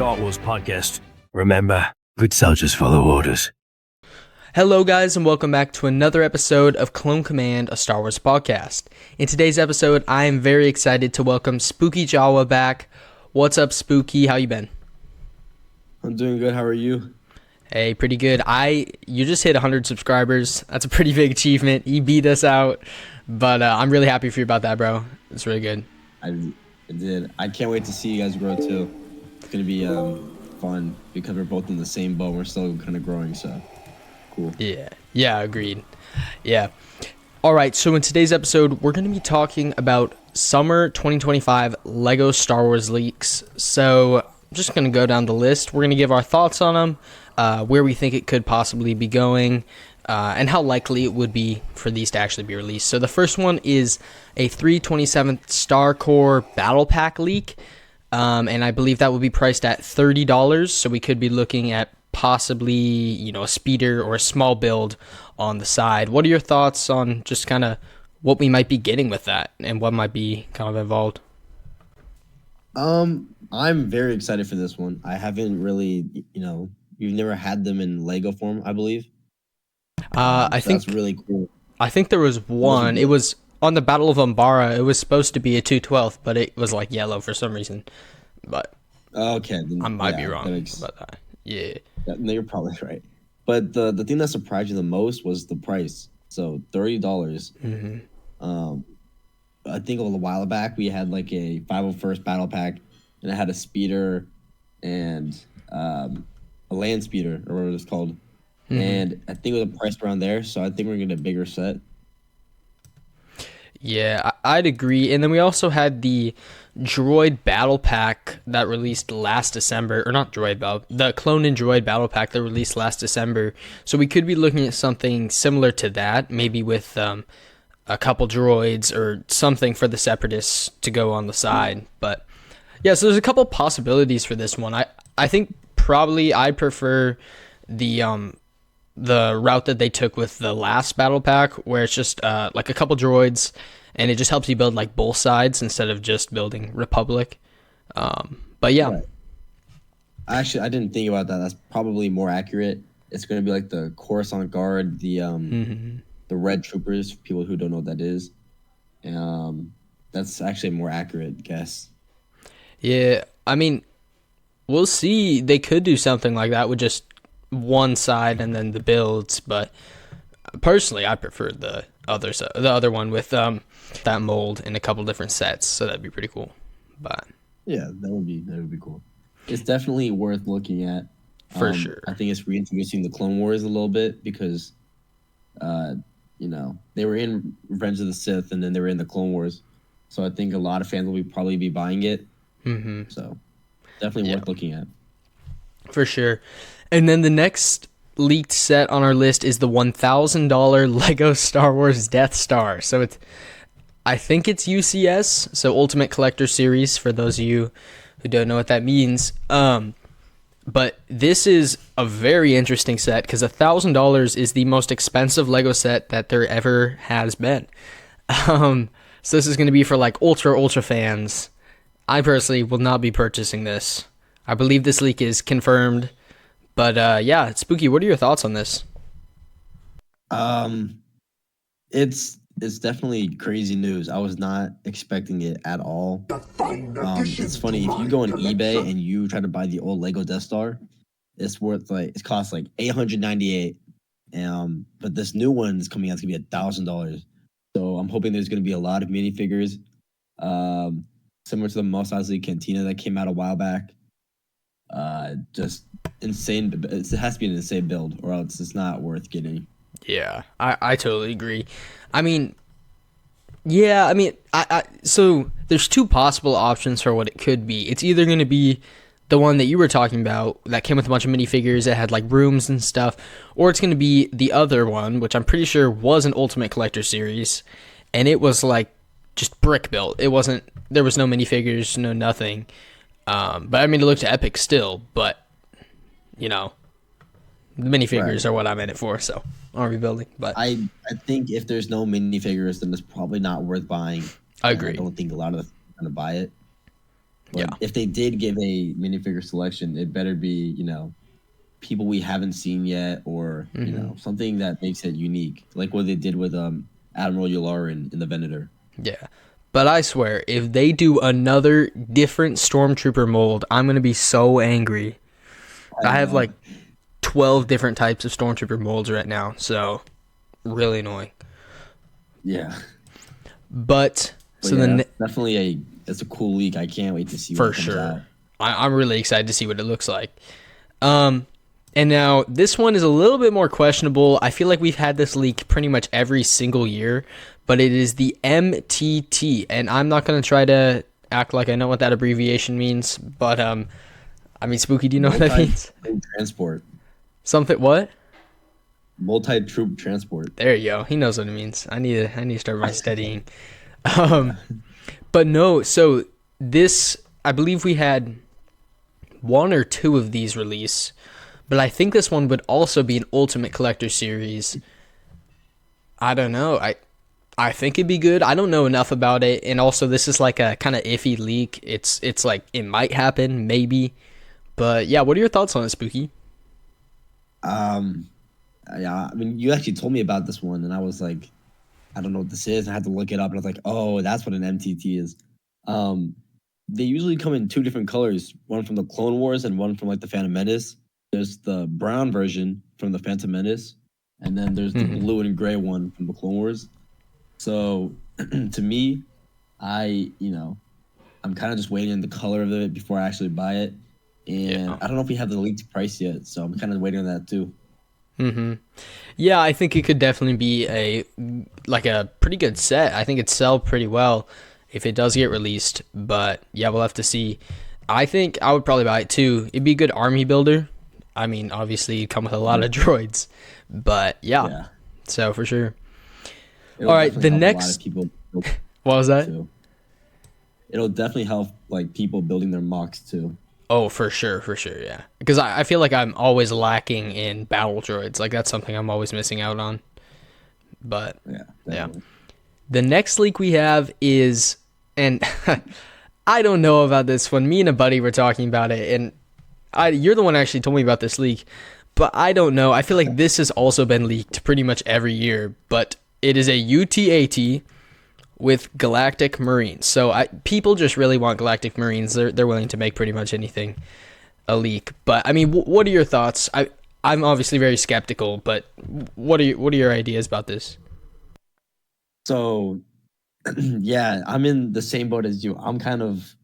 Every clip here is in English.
Star Wars podcast. Remember, good soldiers follow orders. Hello guys, and welcome back to another episode of Clone Command, a Star Wars podcast. In today's episode, I am very excited to welcome Spooky Jawa back. What's up, Spooky? How you been? I'm doing good. How are you? Hey, pretty good. You just hit 100 subscribers. That's a pretty big achievement. You beat us out, but I'm really happy for you about that, bro. It's really good. I did. I can't wait to see you guys grow too. It's gonna be fun because we're both in the same boat. We're still kind of growing, so cool. Yeah, agreed. Yeah. All right, so in today's episode, we're going to be talking about summer 2025 Lego Star Wars leaks. So I'm just going to go down the list. We're going to give our thoughts on them, where we think it could possibly be going, and how likely it would be for these to actually be released. So the first one is a 3/27th Star Core Battle Pack leak, and I believe that would be priced at $30, so we could be looking at possibly, a speeder or a small build on the side. What are your thoughts on just kind of what we might be getting with that and what might be kind of involved? I'm very excited for this one. I haven't really, you've never had them in Lego form, I believe. I think that's really cool. I think there was one. It was on the Battle of Umbara. It was supposed to be a 2/12, but it was like yellow for some reason. But okay, I might be wrong about that. Yeah. No, you're probably right. But the thing that surprised you the most was the price. So $30. I think a little while back we had like a 501st battle pack, and it had a speeder and a land speeder or whatever it's called. And I think it was priced around there. So I think we're getting a bigger set. Yeah, I'd agree. And then we also had the Droid Battle Pack that released last December, or not Droid Battle, the Clone and Droid Battle Pack that released last December. So we could be looking at something similar to that, maybe with a couple droids or something for the Separatists to go on the side. But yeah, so there's a couple possibilities for this one. I think probably I prefer the route that they took with the last battle pack, where it's just like a couple droids, and it just helps you build like both sides instead of just building Republic. But yeah. Right. Actually, I didn't think about that. That's probably more accurate. It's going to be like the Coruscant Guard, the Red Troopers, for people who don't know what that is. That's actually a more accurate guess. Yeah, I mean, we'll see. They could do something like that with just one side and then the builds, but personally I prefer the other one with that mold in a couple different sets, so that'd be pretty cool. But yeah, that would be cool. It's definitely worth looking at for sure. I think it's reintroducing the Clone Wars a little bit because they were in Revenge of the Sith and then they were in the Clone Wars, so I think a lot of fans will probably be buying it. So definitely worth looking at for sure. And then the next leaked set on our list is the $1,000 Lego Star Wars Death Star. So I think it's UCS, so Ultimate Collector Series, for those of you who don't know what that means. But this is a very interesting set because $1,000 is the most expensive Lego set that there ever has been. So this is going to be for like ultra fans. I personally will not be purchasing this. I believe this leak is confirmed. But yeah, Spooky, what are your thoughts on this? It's definitely crazy news. I was not expecting it at all. It's funny, if you go on eBay and you try to buy the old Lego Death Star, it costs like $898. But this new one is coming out, it's gonna be $1,000. So I'm hoping there's gonna be a lot of minifigures, similar to the Mos Eisley Cantina that came out a while back. Just insane. It has to be an insane build, or else it's not worth getting. Yeah, I totally agree. So there's two possible options for what it could be. It's either going to be the one that you were talking about that came with a bunch of minifigures that had like rooms and stuff, or it's going to be the other one, which I'm pretty sure was an Ultimate Collector Series, and it was like just brick built. There was no minifigures, no nothing. But I mean, it looked epic still, but the minifigures are what I'm in it for, so army building. But I think if there's no minifigures, then it's probably not worth buying. I agree. I don't think a lot of them are going to buy it. But Yeah. if they did give a minifigure selection, it better be, people we haven't seen yet, or something that makes it unique, like what they did with Admiral Yularen in the Venator. Yeah. But I swear, if they do another different Stormtrooper mold, I'm going to be so angry. I have know. like 12 different types of Stormtrooper molds right now, so really annoying. Yeah, But, but so yeah, then, that's definitely it's a cool leak. I can't wait to see when for it comes sure, out. I'm really excited to see what it looks like. Um, and now this one is a little bit more questionable. I feel like we've had this leak pretty much every single year, but it is the MTT, and I'm not going to try to act like I know what that abbreviation means, but I mean, Spooky, do you know what that means? Transport, Something what? multi-troop transport. There you go. He knows what it means. I need to start my studying. Yeah. But no, so this I believe we had one or two of these release, but I think this one would also be an Ultimate Collector Series. I don't know. I think it'd be good. I don't know enough about it, and also this is like a kind of iffy leak. It's like it might happen, maybe. But yeah, what are your thoughts on it, Spooky? Um, yeah, I mean, you actually told me about this one, and I was like, I don't know what this is. I had to look it up, and I was like, oh, that's what an MTT is. Um, they usually come in two different colors, one from the Clone Wars and one from like the Phantom Menace. There's the brown version from the Phantom Menace, and then there's the blue and gray one from the Clone Wars. So to me, I'm kind of just waiting on the color of it before I actually buy it. And Yeah. I don't know if we have the leaked price yet, so I'm kind of waiting on that too. Yeah, I think it could definitely be a pretty good set. I think it'd sell pretty well if it does get released. But yeah, we'll have to see. I think I would probably buy it too. It'd be a good army builder. I mean, obviously, it'd come with a lot of droids, but yeah. Yeah. So for sure. It'll All right, definitely the help a lot next. of people What was that? too. It'll definitely help like people building their mocks too. Oh, for sure, yeah. Because I feel like I'm always lacking in battle droids. Like that's something I'm always missing out on. But Yeah, yeah. definitely. The next leak we have is, and I don't know about this one. Me and a buddy were talking about it, and you're the one who actually told me about this leak, but I don't know. I feel like this has also been leaked pretty much every year, but it is a UTAT with Galactic Marines. So people just really want Galactic Marines. They're willing to make pretty much anything a leak. But I mean, what are your thoughts? I'm obviously very skeptical, but what are your ideas about this? So yeah, I'm in the same boat as you. I'm kind of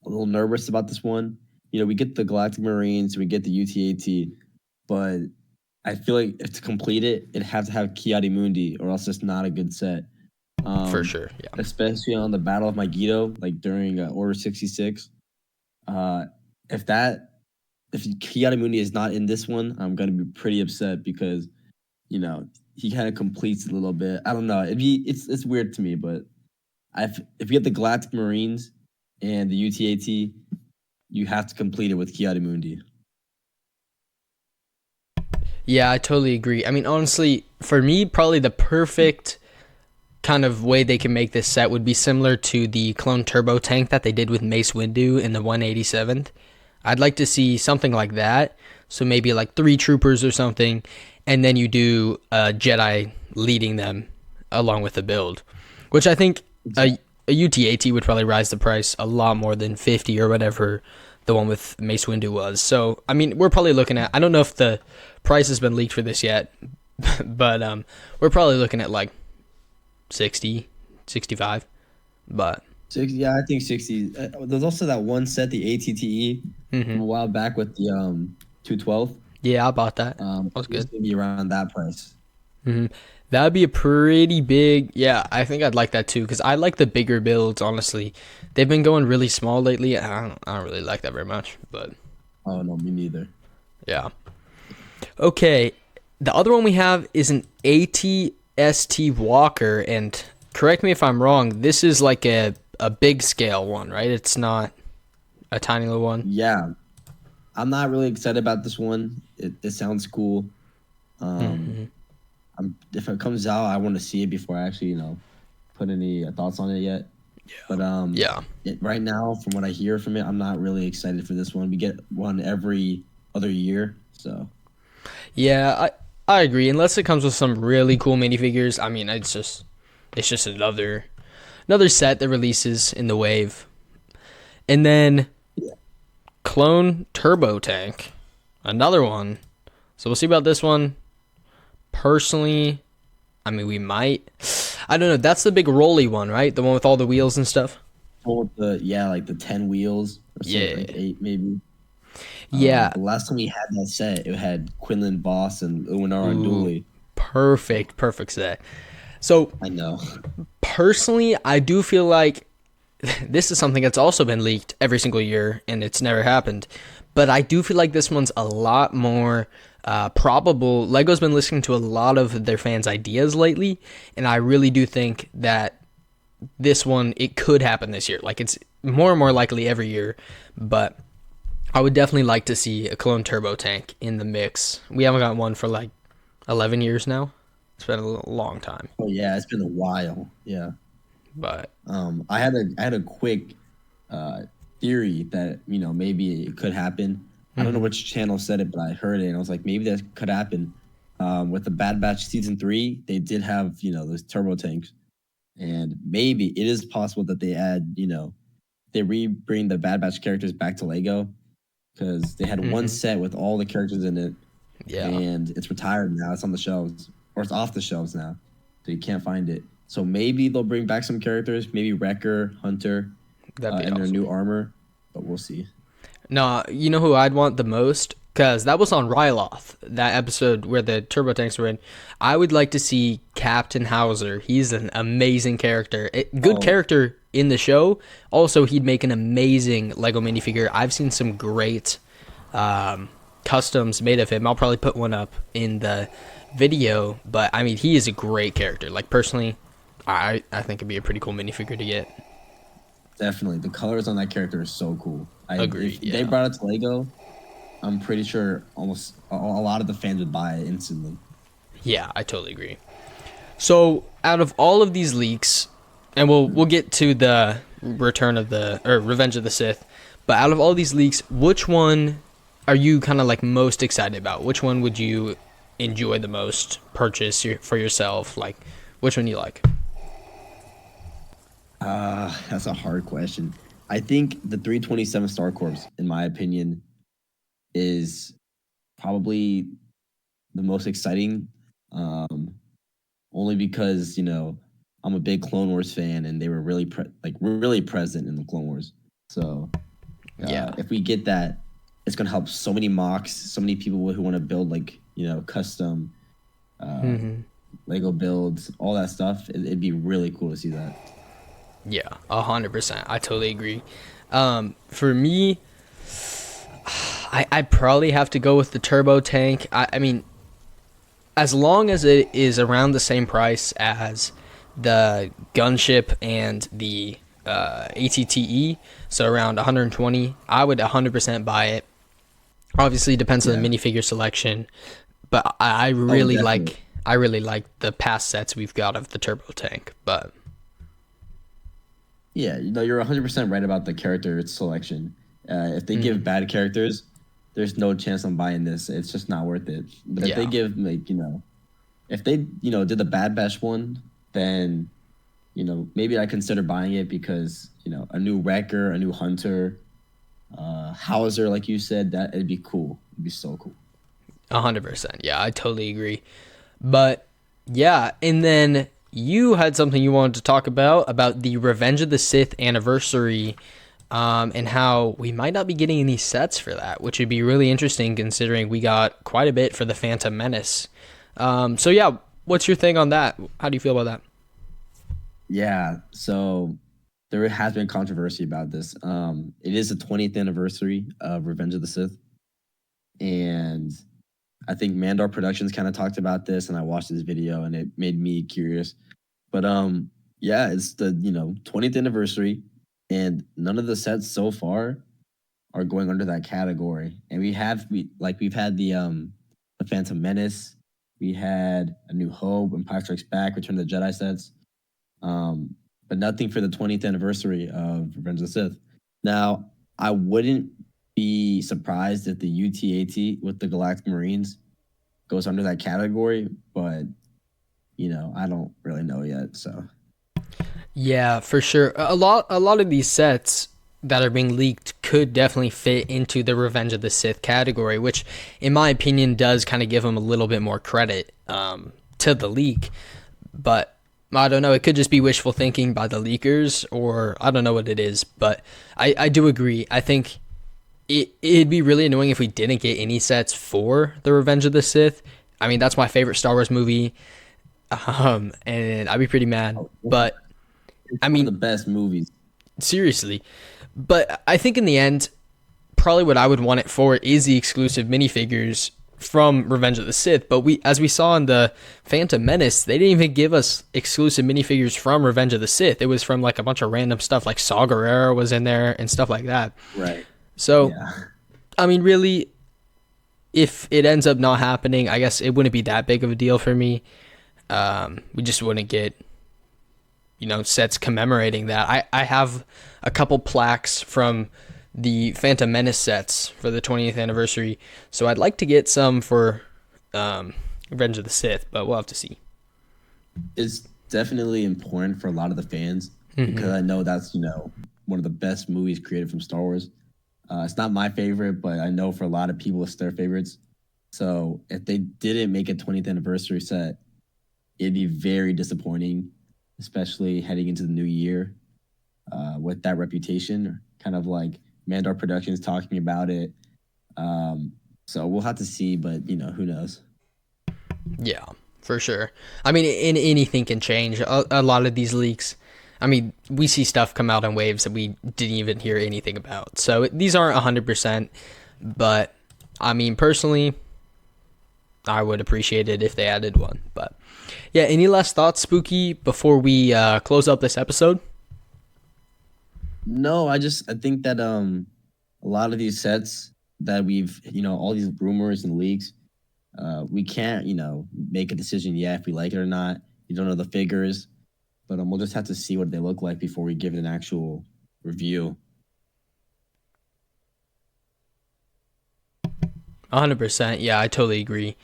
a little nervous about this one. We get the Galactic Marines, we get the UTAT, but I feel like if to complete it, it has to have Kiadi Mundi, or else it's not a good set. For sure, yeah. Especially on the Battle of Megiddo, like during Order 66. Uh, if Kiadi Mundi is not in this one, I'm gonna be pretty upset because he kind of completes it a little bit. I don't know. It's weird to me, but if you get the Galactic Marines and the UTAT, you have to complete it with Kiadi Mundi. Yeah, I totally agree. I mean, honestly, for me, probably the perfect kind of way they can make this set would be similar to the clone turbo tank that they did with Mace Windu in the 187th. I'd like to see something like that. So maybe like 3 troopers or something, and then you do a Jedi leading them along with the build, which I think a UTAT would probably rise the price a lot more than 50 or whatever the one with Mace Windu was. So, I mean, we're probably looking at, I don't know if the price has been leaked for this yet, but we're probably looking at like 60, 65, but 60, yeah, I think 60. There's also that one set, the ATTE, from a while back with the 212. yeah, I bought that. That was good. Gonna be around that price. That would be a pretty big. Yeah, I think I'd like that too because I like the bigger builds. Honestly, they've been going really small lately. I don't really like that very much, but Oh no, me neither. yeah. Okay, the other one we have is an ATST Walker, and correct me if I'm wrong. This is like a big scale one, right? It's not a tiny little one. Yeah, I'm not really excited about this one. It sounds cool. If it comes out, I want to see it before I actually put any thoughts on it yet. But Yeah. right now, from what I hear from it, I'm not really excited for this one. We get one every other year, so Yeah, I agree. Unless it comes with some really cool minifigures, I mean, it's just another set that releases in the wave. And then yeah. Clone Turbo Tank, another one. So we'll see about this one. Personally, I mean, we might. I don't know. That's the big rolly one, right? The one with all the wheels and stuff. Well, with like the 10 wheels or something, like Yeah. eight maybe. Yeah. The last time we had that set, it had Quinlan Boss and Uwinara Ooh, Dooley. perfect set. So I know. personally, I do feel like this is something that's also been leaked every single year and it's never happened. But I do feel like this one's a lot more probable. Lego's been listening to a lot of their fans' ideas lately, and I really do think that this one, it could happen this year. Like, it's more and more likely every year, but I would definitely like to see a clone turbo tank in the mix. We haven't got one for like 11 years now. It's been a long time, Oh yeah, it's been a while. Yeah. but I had a quick uh, theory that maybe it could happen. I don't know which channel said it, but I heard it and I was like, maybe that could happen. With the Bad Batch season 3, they did have those turbo tanks, and maybe it is possible that they add they bring the Bad Batch characters back to Lego because they had one set with all the characters in it, yeah, and it's retired now. It's on the shelves, or it's off the shelves now, so you can't find it. So maybe they'll bring back some characters, maybe Wrecker, Hunter, that'd be in their awesome. new armor, but we'll see. No, you know who I'd want the most? Because that was on Ryloth, that episode where the turbo tanks were in. I would like to see Captain Hauser. He's an amazing character. Good Oh, character in the show. Also, he'd make an amazing Lego minifigure. I've seen some great customs made of him. I'll probably put one up in the video. But, I mean, he is a great character. Like, personally, I think it'd be a pretty cool minifigure to get. definitely. The colors on that character are so cool. If Agreed, they yeah. brought it to Lego, I'm pretty sure almost a lot of the fans would buy it instantly. Yeah, I totally agree. So, out of all of these leaks, and we'll get to the Return of the or Revenge of the Sith, but out of all these leaks, which one are you kind of like most excited about? Which one would you enjoy the most? Purchase for yourself? Like, which one you like? That's a hard question. I think the 327 Star Corps, in my opinion, is probably the most exciting. Um, Only because I'm a big Clone Wars fan, and they were really present in the Clone Wars. So Yeah. if we get that, it's gonna help so many mocks, so many people who want to build custom uh, hmm Lego builds, all that stuff. It'd be really cool to see that. Yeah, 100%. I totally agree. For me, I probably have to go with the turbo tank. I mean, as long as it is around the same price as the gunship and the ATTE, so around 120, I would 100% buy it. Obviously, it depends on Yeah. the minifigure selection, but I Oh, really definitely. like the past sets we've got of the turbo tank. But Yeah, you're 100% right about the character selection. If they give mhm, bad characters, there's no chance I'm buying this. It's just not worth it. But if they yeah, give if they did the Bad Batch one, then maybe I consider buying it because a new Wrecker, a new Hunter, Hauser, like you said, that it'd be cool. It'd be so cool. 100%. Yeah, I totally agree. But yeah, and then you had something you wanted to talk about the Revenge of the Sith anniversary, and how we might not be getting any sets for that, which would be really interesting considering we got quite a bit for the Phantom Menace. So yeah, what's your thing on that? How do you feel about that? Yeah. So there has been controversy about this. It is the 20th anniversary of Revenge of the Sith, and I think Mandar Productions kind of talked about this, and I watched this video, and it made me curious. But yeah, it's the 20th anniversary, and none of the sets so far are going under that category. And we've had the Phantom Menace, we had A New Hope, Empire Strikes Back, Return of the Jedi sets. but nothing for the 20th anniversary of Revenge of the Sith. Now, I wouldn't be surprised if the UTAT with the Galactic Marines goes under that category, but I don't really know yet. So Yeah, for sure. A lot of these sets that are being leaked could definitely fit into the Revenge of the Sith category, which, in my opinion, does kind of give them a little bit more credit to the leak. But I don't know. It could just be wishful thinking by the leakers, or I don't know what it is. But I do agree. I think it'd be really annoying if we didn't get any sets for the Revenge of the Sith. I mean, that's my favorite Star Wars movie, and I'd be pretty mad. But it's I one mean, of the best movies. seriously. But I think in the end, probably what I would want it for is the exclusive minifigures from Revenge of the Sith. But as we saw in the Phantom Menace, they didn't even give us exclusive minifigures from Revenge of the Sith. It was from like a bunch of random stuff, like Saw Gerrera was in there and stuff like that. Right. So, Yeah. I mean, really, if it ends up not happening, I guess it wouldn't be that big of a deal for me. We just wouldn't get sets commemorating that. I have a couple plaques from the Phantom Menace sets for the 20th anniversary, so I'd like to get some for Revenge of the Sith, but we'll have to see. It's definitely important for a lot of the fans because I know that's one of the best movies created from Star Wars. It's not my favorite, but I know for a lot of people it's their favorites. So if they didn't make a 20th anniversary set, it'd be very disappointing, especially heading into the new year with that reputation. Kind of like Mandar Productions talking about it. So we'll have to see, but who knows? Yeah, for sure. I mean, anything can change. A lot of these leaks, I mean, we see stuff come out in waves that we didn't even hear anything about. So these aren't 100%, but I mean, personally, I would appreciate it if they added one. But yeah, any last thoughts, Spooky, before we close up this episode? No, I think that a lot of these sets that we've all these rumors and leaks, we can't make a decision yet if we like it or not. You don't know the figures, but we'll just have to see what they look like before we give it an actual review. 100%. Yeah, I totally agree.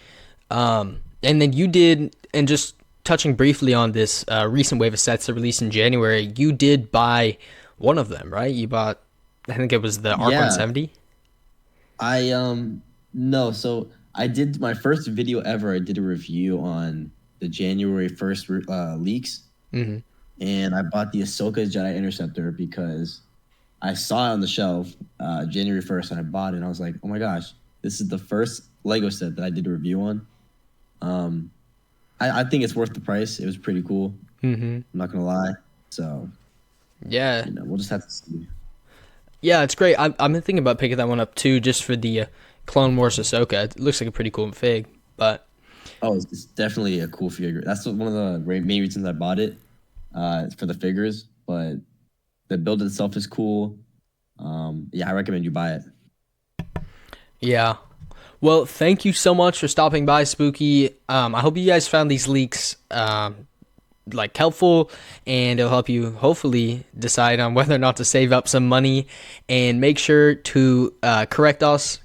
And then you did, and just touching briefly on this recent wave of sets that released in January, you did buy one of them, right? You bought, I think it was the ARC 170. No, so I did my first video ever. I did a review on the January 1st leaks, and I bought the Ahsoka Jedi Interceptor because I saw it on the shelf January 1st, and I bought it. And I was like, oh my gosh, this is the first Lego set that I did a review on. I think it's worth the price. It was pretty cool. I'm not gonna lie. So Yeah. we'll just have to see. Yeah, it's great. I've been thinking about picking that one up too, just for the Clone Wars Ahsoka. It looks like a pretty cool fig, but Oh, it's definitely a cool figure. That's one of the main reasons I bought it for the figures. But the build itself is cool. Yeah, I recommend you buy it. yeah. Well, thank you so much for stopping by, Spooky. I hope you guys found these leaks helpful, and it'll help you hopefully decide on whether or not to save up some money. And make sure to correct us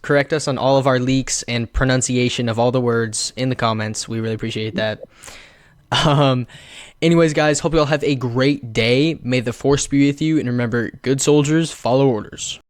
on all of our leaks and pronunciation of all the words in the comments. We really appreciate that. Anyways, guys, hope you all have a great day. May the force be with you, and remember, good soldiers follow orders.